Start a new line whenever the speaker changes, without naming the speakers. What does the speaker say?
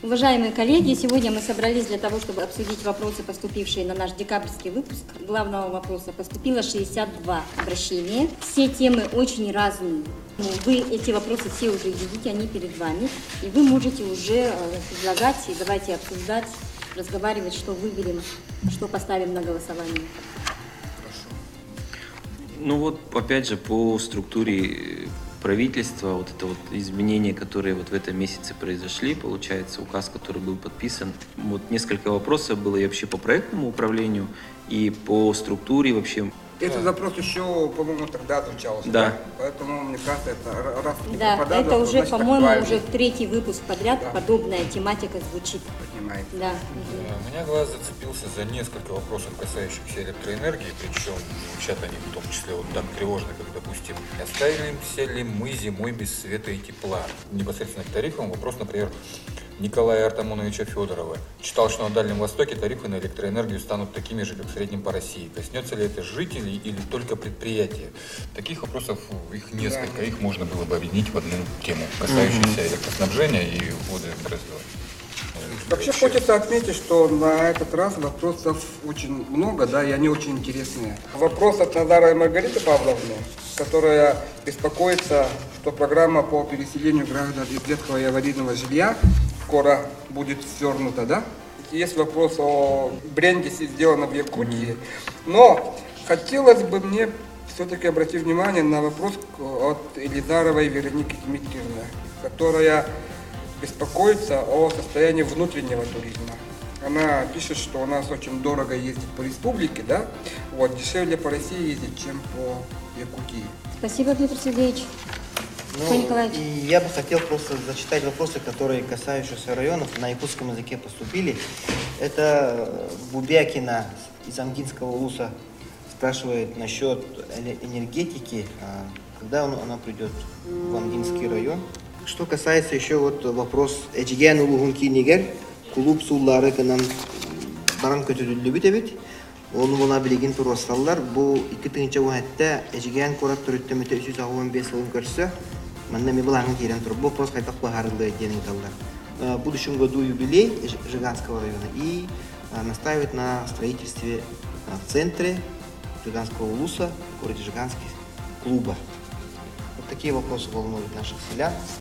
Уважаемые коллеги, сегодня мы собрались для того, чтобы обсудить вопросы, поступившие на наш декабрьский выпуск. Главного вопроса поступило 62 обращения. Все темы очень разные. Вы эти вопросы все уже видите, они перед вами. И вы можете уже предлагать, и давайте обсуждать, разговаривать, что выберем, что поставим на голосование.
Ну вот, опять же, по структуре правительства, вот это вот изменения, которые вот в этом месяце произошли, получается, указ, который был подписан. Вот несколько вопросов было и вообще по проектному управлению, и по структуре вообще.
Этот вопрос еще, по-моему, тогда отвечался.
Да.
Поэтому, мне кажется, это раз не
Да,
попадает,
это уже,
значит,
по-моему,
актуально.
уже третий выпуск подряд
Да.
подобная тематика звучит.
Поднимается.
Да.
У меня глаз зацепился за несколько вопросов, касающихся электроэнергии, причем звучат они в том числе вот так тревожно, как, допустим, останемся ли мы зимой без света и тепла? Непосредственно к тарифам вопрос, например, Николая Артамоновича Федорова. Читал, что на Дальнем Востоке тарифы на электроэнергию станут такими же, как в среднем по России. Коснется ли это жителей или только предприятия? Таких вопросов, их несколько, их можно было бы объединить в одну тему, касающуюся электроснабжения и водоразделения.
Вообще хочется отметить, что на этот раз вопросов очень много, да, и они очень интересные. Вопрос от Назара и Маргариты Павловны, которая беспокоится, что программа по переселению граждан из детского и аварийного жилья скоро будет свернута, да? Есть вопрос о бренде, сделанном в Якутии, но хотелось бы мне все-таки обратить внимание на вопрос от Елизаровой Вероники Дмитриевны, которая беспокоится о состоянии внутреннего туризма. Она пишет, что у нас очень дорого ездить по республике, да? Вот, дешевле по России ездить, чем по Якутии.
Спасибо, Дмитрий Сергеевич. Михаил Николаевич.
И я бы хотел просто зачитать вопросы, которые касающиеся районов на якутском языке поступили. Это Бубякина из Ангинского улуса спрашивает насчет энергетики, когда она придет в Ангинский район. Что касается еще вот вопрос Эджиген улугунки нигер, клуб суллары канан баран көтөлүлү бит. Onu buna bilgin turvasallar. Bu 2000 ваатта Эджиген корат төрөттөмөтө 315 жылын көрсө, мында ми булаңы кирен тур. Бу вопрос кайтак бахарлы денег талдар. В будущем году юбилей Жиганского района и настаивает на строительстве в центре Жиганского улуса, в городе Жиганский, клуба. Вот такие вопросы волнуют наших селян.